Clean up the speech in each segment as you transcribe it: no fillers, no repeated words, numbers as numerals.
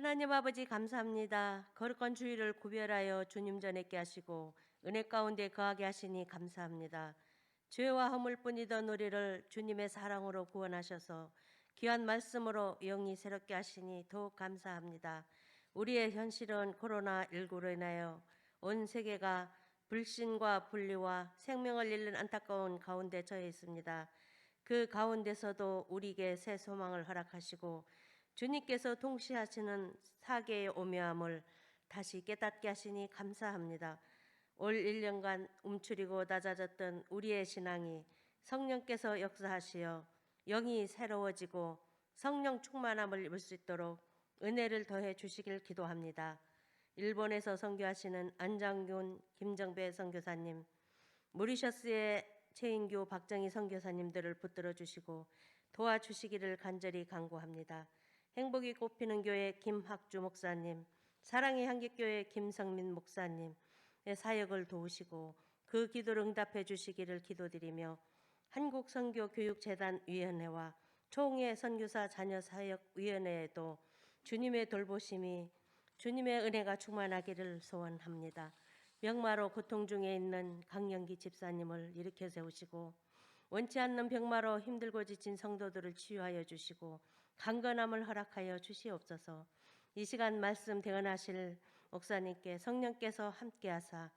하나님 아버지 감사합니다. 거룩한 주일을 구별하여 주님 전에 있게 하시고 은혜 가운데 거하게 하시니 감사합니다. 죄와 허물뿐이던 우리를 주님의 사랑으로 구원하셔서 귀한 말씀으로 영이 새롭게 하시니 더욱 감사합니다. 우리의 현실은 코로나19로 인하여 온 세계가 불신과 분리와 생명을 잃는 안타까운 가운데 처해 있습니다. 그 가운데서도 우리에게 새 소망을 허락하시고 주님께서 통치하시는 사계의 오묘함을 다시 깨닫게 하시니 감사합니다. 올 1년간 움츠리고 낮아졌던 우리의 신앙이 성령께서 역사하시어 영이 새로워지고 성령 충만함을 입을 수 있도록 은혜를 더해 주시길 기도합니다. 일본에서 선교하시는 안장균, 김정배 선교사님, 모리셔스의 최인규, 박정희 선교사님들을 붙들어 주시고 도와주시기를 간절히 간구합니다. 행복이 꽃피는 교회 김학주 목사님, 사랑의 향기교회 김성민 목사님 사역을 도우시고 그 기도를 응답해 주시기를 기도드리며 한국선교교육재단위원회와 총회 선교사 자녀사역위원회에도 주님의 돌보심이 주님의 은혜가 충만하기를 소원합니다. 병마로 고통 중에 있는 강영기 집사님을 일으켜 세우시고 원치 않는 병마로 힘들고 지친 성도들을 치유하여 주시고 강건함을 허락하여 주시옵소서. 이 시간 말씀 대언하실 목사님께 성령께서 함께하사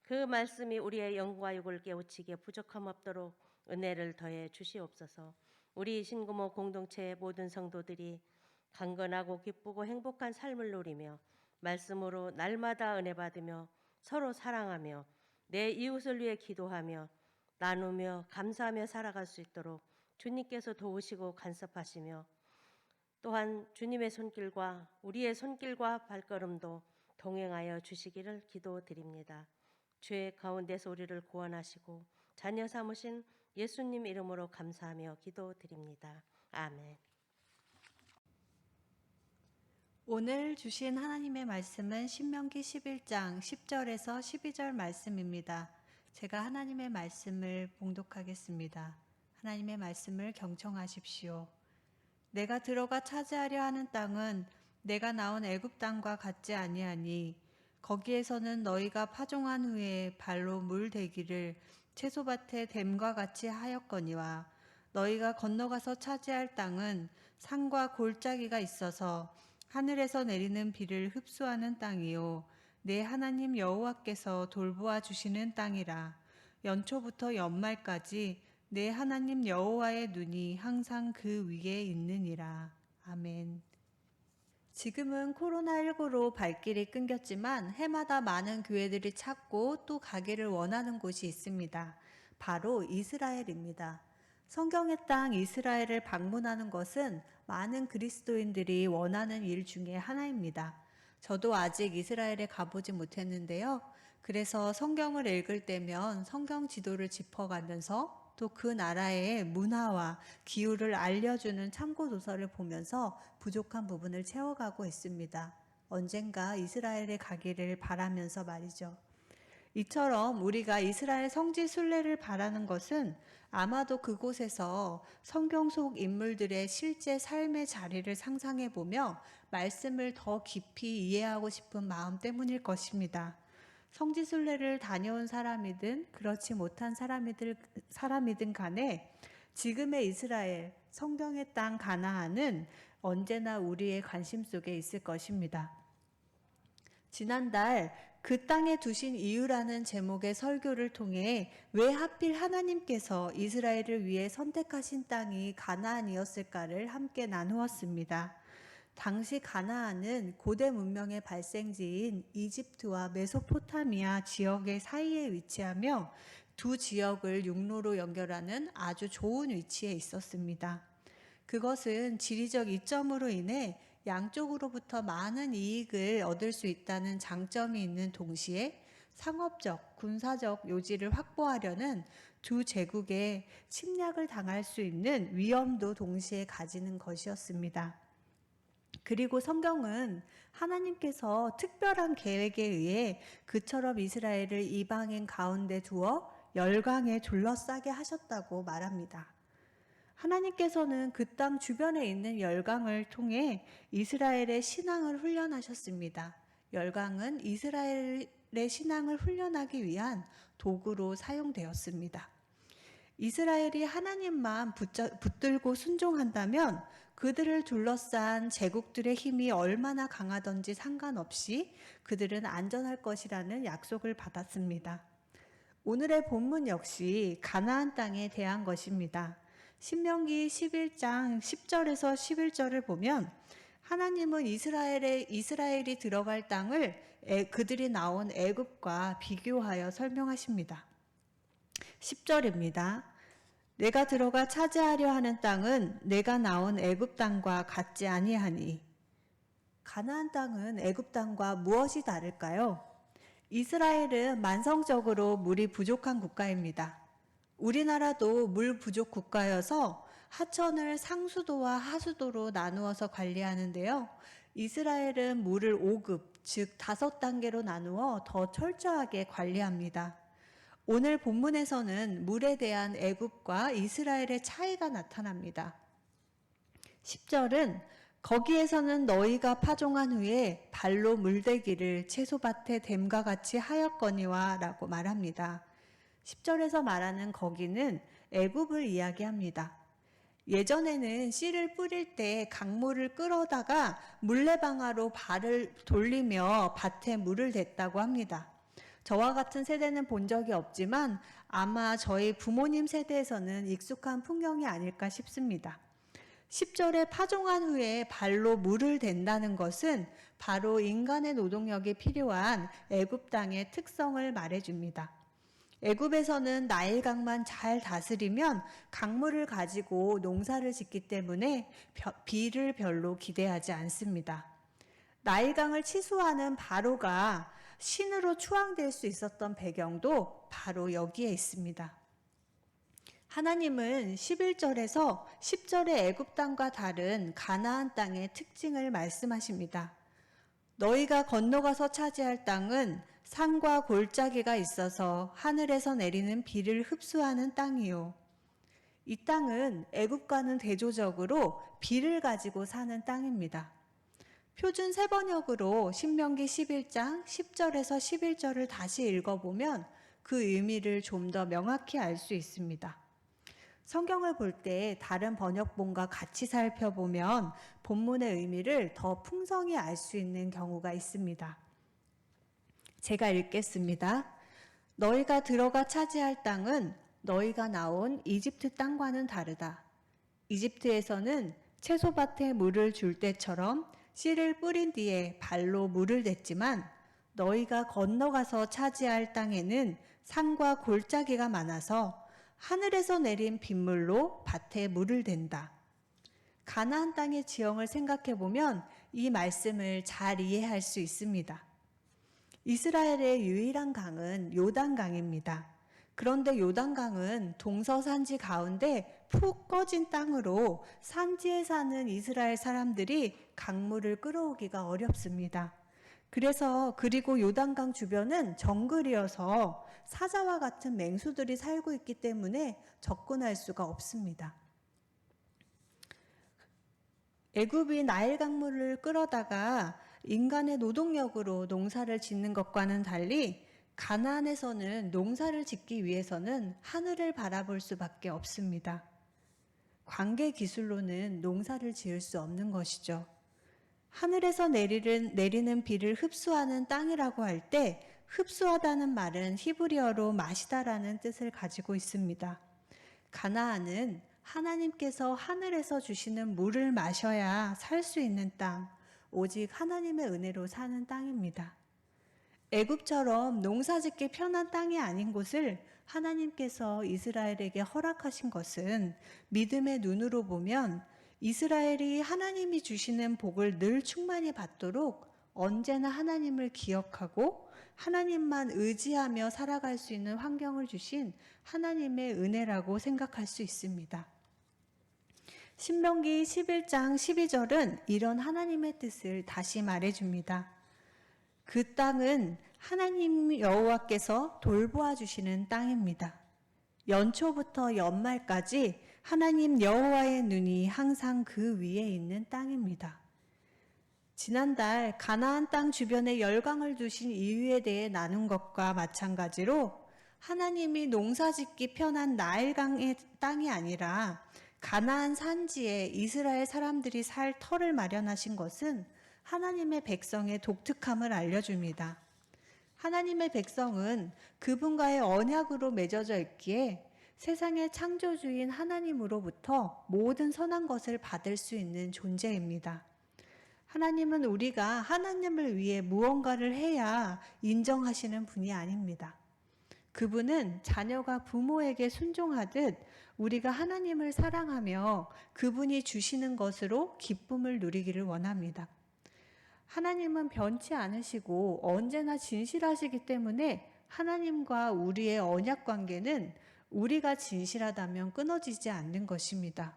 그 말씀이 우리의 영과 육을 깨우치게 부족함 없도록 은혜를 더해 주시옵소서. 우리 신구모 공동체의 모든 성도들이 강건하고 기쁘고 행복한 삶을 누리며 말씀으로 날마다 은혜 받으며 서로 사랑하며 내 이웃을 위해 기도하며 나누며 감사하며 살아갈 수 있도록 주님께서 도우시고 간섭하시며 또한 주님의 손길과 우리의 손길과 발걸음도 동행하여 주시기를 기도드립니다. 죄 가운데서 우리를 구원하시고 자녀 삼으신 예수님 이름으로 감사하며 기도드립니다. 아멘. 오늘 주신 하나님의 말씀은 신명기 11장 10절에서 12절 말씀입니다. 제가 하나님의 말씀을 봉독하겠습니다. 하나님의 말씀을 경청하십시오. 내가 들어가 차지하려 하는 땅은 내가 나온 애굽 땅과 같지 아니하니 거기에서는 너희가 파종한 후에 발로 물 대기를 채소밭에 댐과 같이 하였거니와 너희가 건너가서 차지할 땅은 산과 골짜기가 있어서 하늘에서 내리는 비를 흡수하는 땅이요 내 하나님 여호와께서 돌보아 주시는 땅이라. 연초부터 연말까지 내 하나님 여호와의 눈이 항상 그 위에 있느니라. 아멘. 지금은 코로나19로 발길이 끊겼지만 해마다 많은 교회들이 찾고 또 가기를 원하는 곳이 있습니다. 바로 이스라엘입니다. 성경의 땅 이스라엘을 방문하는 것은 많은 그리스도인들이 원하는 일 중에 하나입니다. 저도 아직 이스라엘에 가보지 못했는데요. 그래서 성경을 읽을 때면 성경 지도를 짚어가면서 또 그 나라의 문화와 기후를 알려주는 참고 도서를 보면서 부족한 부분을 채워가고 있습니다. 언젠가 이스라엘에 가기를 바라면서 말이죠. 이처럼 우리가 이스라엘 성지 순례를 바라는 것은 아마도 그곳에서 성경 속 인물들의 실제 삶의 자리를 상상해 보며 말씀을 더 깊이 이해하고 싶은 마음 때문일 것입니다. 성지 순례를 다녀온 사람이든 그렇지 못한 사람이든 간에 지금의 이스라엘, 성경의 땅 가나안은 언제나 우리의 관심 속에 있을 것입니다. 지난달 그 땅에 두신 이유라는 제목의 설교를 통해 왜 하필 하나님께서 이스라엘을 위해 선택하신 땅이 가나안이었을까를 함께 나누었습니다. 당시 가나안은 고대 문명의 발생지인 이집트와 메소포타미아 지역의 사이에 위치하며 두 지역을 육로로 연결하는 아주 좋은 위치에 있었습니다. 그것은 지리적 이점으로 인해 양쪽으로부터 많은 이익을 얻을 수 있다는 장점이 있는 동시에 상업적, 군사적 요지를 확보하려는 두 제국의 침략을 당할 수 있는 위험도 동시에 가지는 것이었습니다. 그리고 성경은 하나님께서 특별한 계획에 의해 그처럼 이스라엘을 이방인 가운데 두어 열강에 둘러싸게 하셨다고 말합니다. 하나님께서는 그 땅 주변에 있는 열강을 통해 이스라엘의 신앙을 훈련하셨습니다. 열강은 이스라엘의 신앙을 훈련하기 위한 도구로 사용되었습니다. 이스라엘이 하나님만 붙들고 순종한다면 그들을 둘러싼 제국들의 힘이 얼마나 강하든지 상관없이 그들은 안전할 것이라는 약속을 받았습니다. 오늘의 본문 역시 가나안 땅에 대한 것입니다. 신명기 11장 10절에서 11절을 보면 하나님은 이스라엘이 들어갈 땅을 그들이 나온 애굽과 비교하여 설명하십니다. 10절입니다. 내가 들어가 차지하려 하는 땅은 내가 나온 애굽 땅과 같지 아니하니. 가나안 땅은 애굽 땅과 무엇이 다를까요? 이스라엘은 만성적으로 물이 부족한 국가입니다. 우리나라도 물 부족 국가여서 하천을 상수도와 하수도로 나누어서 관리하는데요. 이스라엘은 물을 5급, 즉 5단계로 나누어 더 철저하게 관리합니다. 오늘 본문에서는 물에 대한 애굽과 이스라엘의 차이가 나타납니다. 10절은 거기에서는 너희가 파종한 후에 발로 물대기를 채소밭에 댐과 같이 하였거니와 라고 말합니다. 10절에서 말하는 거기는 애굽을 이야기합니다. 예전에는 씨를 뿌릴 때 강물을 끌어다가 물레방아로 발을 돌리며 밭에 물을 댔다고 합니다. 저와 같은 세대는 본 적이 없지만 아마 저희 부모님 세대에서는 익숙한 풍경이 아닐까 싶습니다. 10절에 파종한 후에 발로 물을 댄다는 것은 바로 인간의 노동력이 필요한 애굽 땅의 특성을 말해줍니다. 애굽에서는 나일강만 잘 다스리면 강물을 가지고 농사를 짓기 때문에 비를 별로 기대하지 않습니다. 나일강을 치수하는 바로가 신으로 추앙될 수 있었던 배경도 바로 여기에 있습니다. 하나님은 11절에서 10절의 애굽 땅과 다른 가나안 땅의 특징을 말씀하십니다. 너희가 건너가서 차지할 땅은 산과 골짜기가 있어서 하늘에서 내리는 비를 흡수하는 땅이요. 이 땅은 애굽과는 대조적으로 비를 가지고 사는 땅입니다. 표준 세번역으로 신명기 11장 10절에서 11절을 다시 읽어보면 그 의미를 좀 더 명확히 알 수 있습니다. 성경을 볼 때 다른 번역본과 같이 살펴보면 본문의 의미를 더 풍성히 알 수 있는 경우가 있습니다. 제가 읽겠습니다. 너희가 들어가 차지할 땅은 너희가 나온 이집트 땅과는 다르다. 이집트에서는 채소밭에 물을 줄 때처럼 씨를 뿌린 뒤에 발로 물을 댔지만 너희가 건너가서 차지할 땅에는 산과 골짜기가 많아서 하늘에서 내린 빗물로 밭에 물을 댄다. 가나안 땅의 지형을 생각해 보면 이 말씀을 잘 이해할 수 있습니다. 이스라엘의 유일한 강은 요단강입니다. 그런데 요단강은 동서산지 가운데 푹 꺼진 땅으로 산지에 사는 이스라엘 사람들이 강물을 끌어오기가 어렵습니다. 그리고 요단강 주변은 정글이어서 사자와 같은 맹수들이 살고 있기 때문에 접근할 수가 없습니다. 애굽이 나일 강물을 끌어다가 인간의 노동력으로 농사를 짓는 것과는 달리 가나안에서는 농사를 짓기 위해서는 하늘을 바라볼 수밖에 없습니다. 관계 기술로는 농사를 지을 수 없는 것이죠. 하늘에서 내리는 비를 흡수하는 땅이라고 할 때 흡수하다는 말은 히브리어로 마시다라는 뜻을 가지고 있습니다. 가나안은 하나님께서 하늘에서 주시는 물을 마셔야 살 수 있는 땅, 오직 하나님의 은혜로 사는 땅입니다. 애굽처럼 농사짓기 편한 땅이 아닌 곳을 하나님께서 이스라엘에게 허락하신 것은 믿음의 눈으로 보면 이스라엘이 하나님이 주시는 복을 늘 충만히 받도록 언제나 하나님을 기억하고 하나님만 의지하며 살아갈 수 있는 환경을 주신 하나님의 은혜라고 생각할 수 있습니다. 신명기 11장 12절은 이런 하나님의 뜻을 다시 말해줍니다. 그 땅은 하나님 여호와께서 돌보아 주시는 땅입니다. 연초부터 연말까지 하나님 여호와의 눈이 항상 그 위에 있는 땅입니다. 지난달 가나안 땅 주변에 열강을 두신 이유에 대해 나눈 것과 마찬가지로 하나님이 농사짓기 편한 나일강의 땅이 아니라 가나안 산지에 이스라엘 사람들이 살 터를 마련하신 것은 하나님의 백성의 독특함을 알려줍니다. 하나님의 백성은 그분과의 언약으로 맺어져 있기에 세상의 창조주인 하나님으로부터 모든 선한 것을 받을 수 있는 존재입니다. 하나님은 우리가 하나님을 위해 무언가를 해야 인정하시는 분이 아닙니다. 그분은 자녀가 부모에게 순종하듯 우리가 하나님을 사랑하며 그분이 주시는 것으로 기쁨을 누리기를 원합니다. 하나님은 변치 않으시고 언제나 진실하시기 때문에 하나님과 우리의 언약 관계는 우리가 진실하다면 끊어지지 않는 것입니다.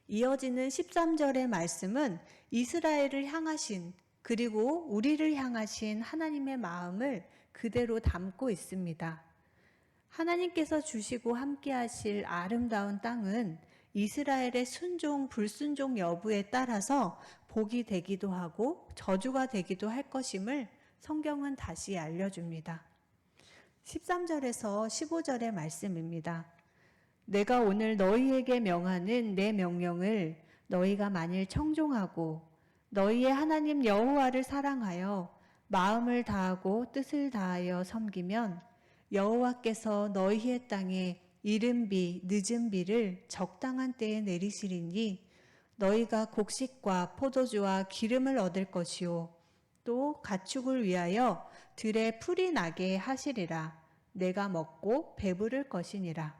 이어지는 13절의 말씀은 이스라엘을 향하신 그리고 우리를 향하신 하나님의 마음을 그대로 담고 있습니다. 하나님께서 주시고 함께 하실 아름다운 땅은 이스라엘의 순종, 불순종 여부에 따라서 복이 되기도 하고 저주가 되기도 할 것임을 성경은 다시 알려줍니다. 13절에서 15절의 말씀입니다. 내가 오늘 너희에게 명하는 내 명령을 너희가 만일 청종하고 너희의 하나님 여호와를 사랑하여 마음을 다하고 뜻을 다하여 섬기면 여호와께서 너희의 땅에 이른 비, 늦은 비를 적당한 때에 내리시리니 너희가 곡식과 포도주와 기름을 얻을 것이요 또 가축을 위하여 들에 풀이 나게 하시리라. 내가 먹고 배부를 것이니라.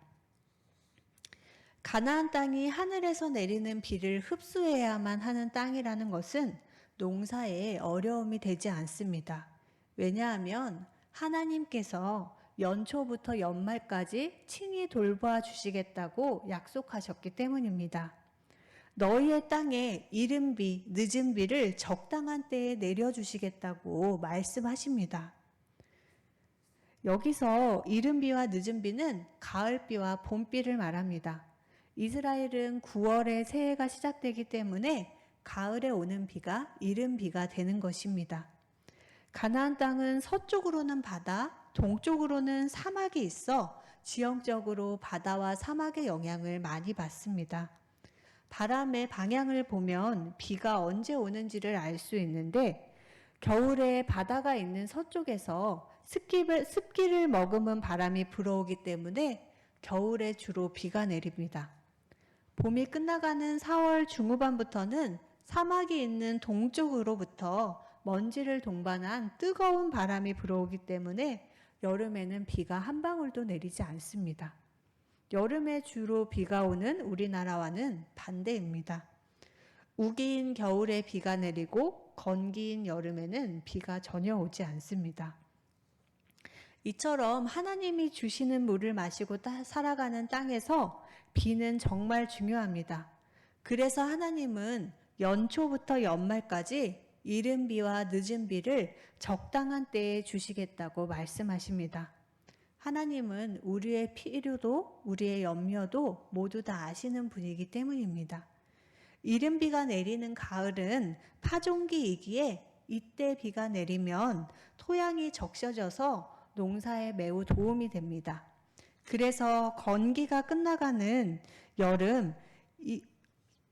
가나안 땅이 하늘에서 내리는 비를 흡수해야만 하는 땅이라는 것은 농사에 어려움이 되지 않습니다. 왜냐하면 하나님께서 연초부터 연말까지 친히 돌봐 주시겠다고 약속하셨기 때문입니다. 너희의 땅에 이른 비, 늦은 비를 적당한 때에 내려주시겠다고 말씀하십니다. 여기서 이른 비와 늦은 비는 가을비와 봄비를 말합니다. 이스라엘은 9월에 새해가 시작되기 때문에 가을에 오는 비가 이른 비가 되는 것입니다. 가나안 땅은 서쪽으로는 바다, 동쪽으로는 사막이 있어 지형적으로 바다와 사막의 영향을 많이 받습니다. 바람의 방향을 보면 비가 언제 오는지를 알 수 있는데 겨울에 바다가 있는 서쪽에서 습기를 머금은 바람이 불어오기 때문에 겨울에 주로 비가 내립니다. 봄이 끝나가는 4월 중후반부터는 사막이 있는 동쪽으로부터 먼지를 동반한 뜨거운 바람이 불어오기 때문에 여름에는 비가 한 방울도 내리지 않습니다. 여름에 주로 비가 오는 우리나라와는 반대입니다. 우기인 겨울에 비가 내리고 건기인 여름에는 비가 전혀 오지 않습니다. 이처럼 하나님이 주시는 물을 마시고 살아가는 땅에서 비는 정말 중요합니다. 그래서 하나님은 연초부터 연말까지 이른 비와 늦은 비를 적당한 때에 주시겠다고 말씀하십니다. 하나님은 우리의 필요도 우리의 염려도 모두 다 아시는 분이기 때문입니다. 이른 비가 내리는 가을은 파종기이기에 이때 비가 내리면 토양이 적셔져서 농사에 매우 도움이 됩니다. 그래서 건기가 끝나가는 여름,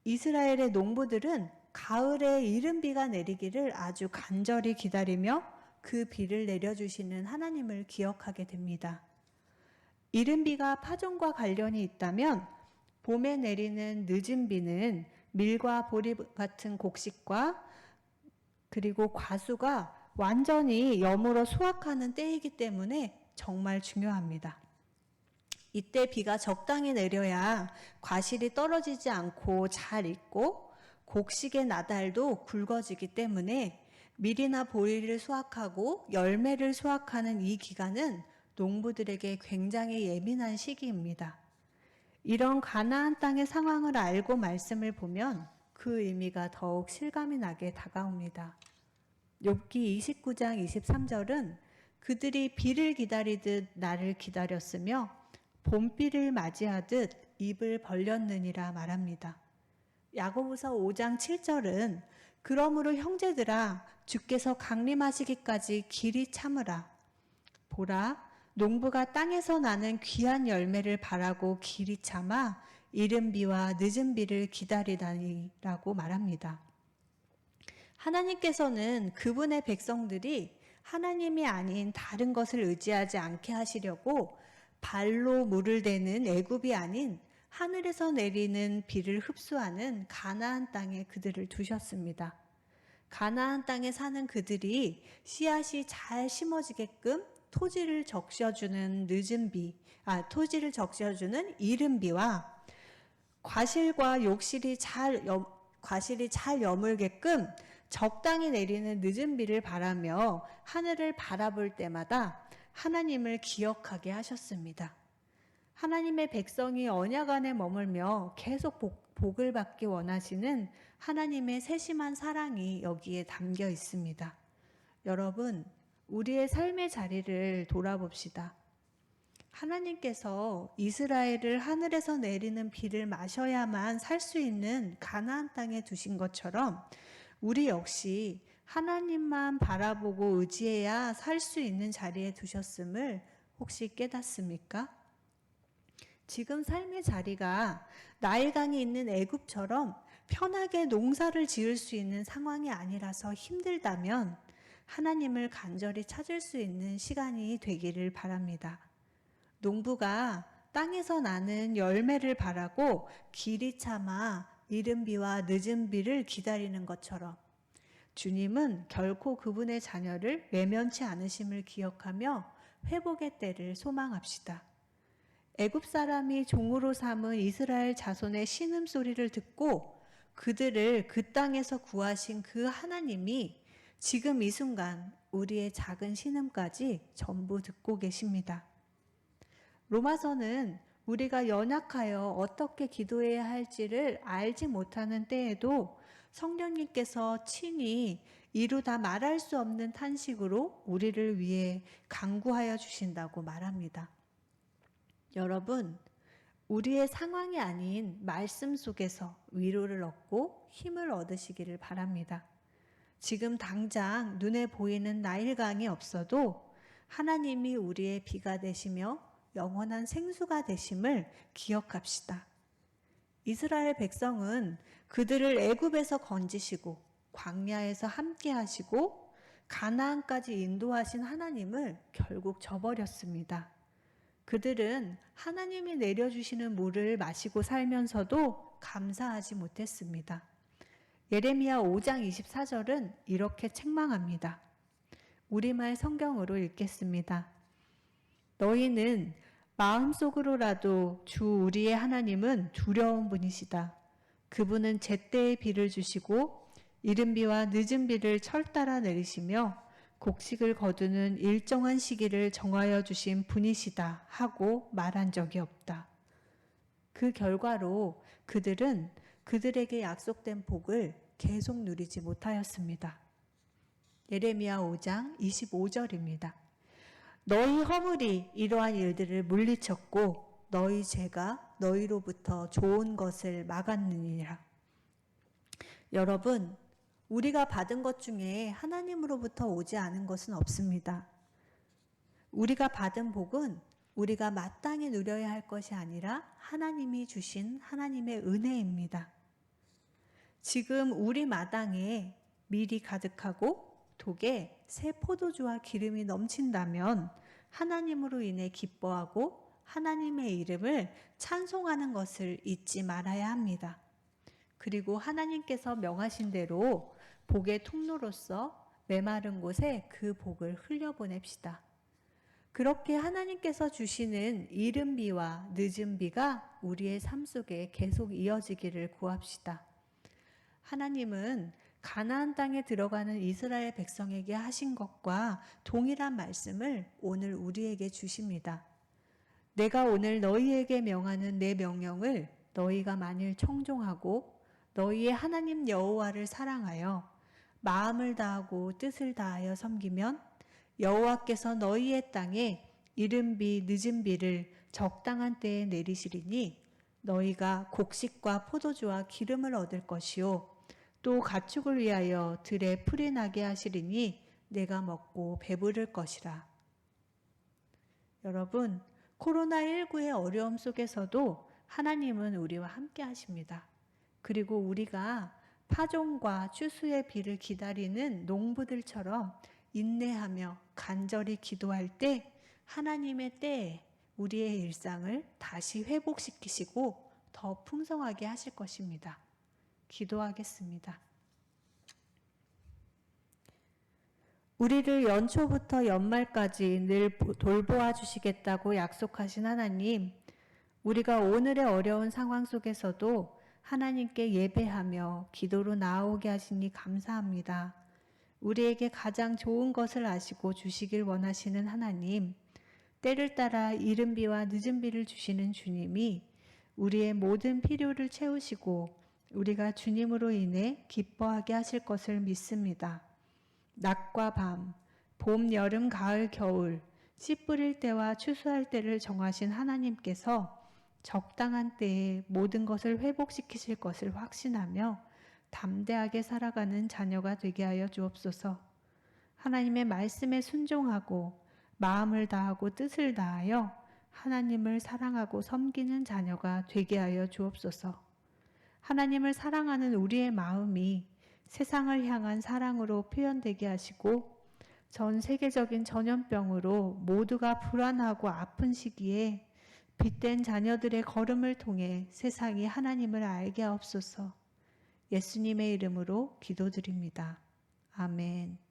이스라엘의 농부들은 가을에 이른 비가 내리기를 아주 간절히 기다리며 그 비를 내려주시는 하나님을 기억하게 됩니다. 이른 비가 파종과 관련이 있다면 봄에 내리는 늦은 비는 밀과 보리 같은 곡식과 그리고 과수가 완전히 여물어 수확하는 때이기 때문에 정말 중요합니다. 이때 비가 적당히 내려야 과실이 떨어지지 않고 잘 익고 곡식의 나달도 굵어지기 때문에 밀이나 보리를 수확하고 열매를 수확하는 이 기간은 농부들에게 굉장히 예민한 시기입니다. 이런 가나안 땅의 상황을 알고 말씀을 보면 그 의미가 더욱 실감이 나게 다가옵니다. 욥기 29장 23절은 그들이 비를 기다리듯 나를 기다렸으며 봄비를 맞이하듯 입을 벌렸느니라 말합니다. 야고보서 5장 7절은 그러므로 형제들아 주께서 강림하시기까지 길이 참으라. 보라 농부가 땅에서 나는 귀한 열매를 바라고 길이 참아 이른 비와 늦은 비를 기다리다니라고 말합니다. 하나님께서는 그분의 백성들이 하나님이 아닌 다른 것을 의지하지 않게 하시려고 발로 물을 대는 애굽이 아닌 하늘에서 내리는 비를 흡수하는 가나안 땅에 그들을 두셨습니다. 가나안 땅에 사는 그들이 씨앗이 잘 심어지게끔 토지를 적셔주는 토지를 적셔주는 이른 비와 과실과 욕실이 잘 여물게끔 적당히 내리는 늦은 비를 바라며 하늘을 바라볼 때마다 하나님을 기억하게 하셨습니다. 하나님의 백성이 언약 안에 머물며 계속 복을 받기 원하시는 하나님의 세심한 사랑이 여기에 담겨 있습니다. 여러분, 우리의 삶의 자리를 돌아봅시다. 하나님께서 이스라엘을 하늘에서 내리는 비를 마셔야만 살 수 있는 가나안 땅에 두신 것처럼 우리 역시 하나님만 바라보고 의지해야 살 수 있는 자리에 두셨음을 혹시 깨닫습니까? 지금 삶의 자리가 나일강이 있는 애굽처럼 편하게 농사를 지을 수 있는 상황이 아니라서 힘들다면 하나님을 간절히 찾을 수 있는 시간이 되기를 바랍니다. 농부가 땅에서 나는 열매를 바라고 길이 참아 이른 비와 늦은 비를 기다리는 것처럼 주님은 결코 그분의 자녀를 외면치 않으심을 기억하며 회복의 때를 소망합시다. 애굽 사람이 종으로 삼은 이스라엘 자손의 신음소리를 듣고 그들을 그 땅에서 구하신 그 하나님이 지금 이 순간 우리의 작은 신음까지 전부 듣고 계십니다. 로마서는 우리가 연약하여 어떻게 기도해야 할지를 알지 못하는 때에도 성령님께서 친히 이루다 말할 수 없는 탄식으로 우리를 위해 간구하여 주신다고 말합니다. 여러분, 우리의 상황이 아닌 말씀 속에서 위로를 얻고 힘을 얻으시기를 바랍니다. 지금 당장 눈에 보이는 나일강이 없어도 하나님이 우리의 비가 되시며 영원한 생수가 되심을 기억합시다. 이스라엘 백성은 그들을 애굽에서 건지시고 광야에서 함께 하시고 가나안까지 인도하신 하나님을 결국 저버렸습니다. 그들은 하나님이 내려주시는 물을 마시고 살면서도 감사하지 못했습니다. 예레미야 5장 24절은 이렇게 책망합니다. 우리말 성경으로 읽겠습니다. 너희는 마음속으로라도 주 우리의 하나님은 두려운 분이시다. 그분은 제때에 비를 주시고 이른 비와 늦은 비를 철따라 내리시며 곡식을 거두는 일정한 시기를 정하여 주신 분이시다 하고 말한 적이 없다. 그 결과로 그들은 그들에게 약속된 복을 계속 누리지 못하였습니다. 예레미야 5장 25절입니다. 너희 허물이 이러한 일들을 물리쳤고 너희 죄가 너희로부터 좋은 것을 막았느니라. 여러분, 우리가 받은 것 중에 하나님으로부터 오지 않은 것은 없습니다. 우리가 받은 복은 우리가 마땅히 누려야 할 것이 아니라 하나님이 주신 하나님의 은혜입니다. 지금 우리 마당에 밀이 가득하고 독에 새 포도주와 기름이 넘친다면 하나님으로 인해 기뻐하고 하나님의 이름을 찬송하는 것을 잊지 말아야 합니다. 그리고 하나님께서 명하신 대로 복의 통로로서 메마른 곳에 그 복을 흘려보냅시다. 그렇게 하나님께서 주시는 이른 비와 늦은 비가 우리의 삶 속에 계속 이어지기를 구합시다. 하나님은 가나안 땅에 들어가는 이스라엘 백성에게 하신 것과 동일한 말씀을 오늘 우리에게 주십니다. 내가 오늘 너희에게 명하는 내 명령을 너희가 만일 청종하고 너희의 하나님 여호와를 사랑하여 마음을 다하고 뜻을 다하여 섬기면 여호와께서 너희의 땅에 이른 비 늦은 비를 적당한 때에 내리시리니 너희가 곡식과 포도주와 기름을 얻을 것이요 또 가축을 위하여 들에 풀이 나게 하시리니 내가 먹고 배부를 것이라. 여러분, 코로나19의 어려움 속에서도 하나님은 우리와 함께 하십니다. 그리고 우리가 파종과 추수의 비를 기다리는 농부들처럼 인내하며 간절히 기도할 때 하나님의 때에 우리의 일상을 다시 회복시키시고 더 풍성하게 하실 것입니다. 기도하겠습니다. 우리를 연초부터 연말까지 늘 돌보아 주시겠다고 약속하신 하나님, 우리가 오늘의 어려운 상황 속에서도 하나님께 예배하며 기도로 나아오게 하시니 감사합니다. 우리에게 가장 좋은 것을 아시고 주시길 원하시는 하나님, 때를 따라 이른 비와 늦은 비를 주시는 주님이 우리의 모든 필요를 채우시고 우리가 주님으로 인해 기뻐하게 하실 것을 믿습니다. 낮과 밤, 봄, 여름, 가을, 겨울, 씨 뿌릴 때와 추수할 때를 정하신 하나님께서 적당한 때에 모든 것을 회복시키실 것을 확신하며 담대하게 살아가는 자녀가 되게 하여 주옵소서. 하나님의 말씀에 순종하고 마음을 다하고 뜻을 다하여 하나님을 사랑하고 섬기는 자녀가 되게 하여 주옵소서. 하나님을 사랑하는 우리의 마음이 세상을 향한 사랑으로 표현되게 하시고 전 세계적인 전염병으로 모두가 불안하고 아픈 시기에 빛된 자녀들의 걸음을 통해 세상이 하나님을 알게 하옵소서. 예수님의 이름으로 기도드립니다. 아멘.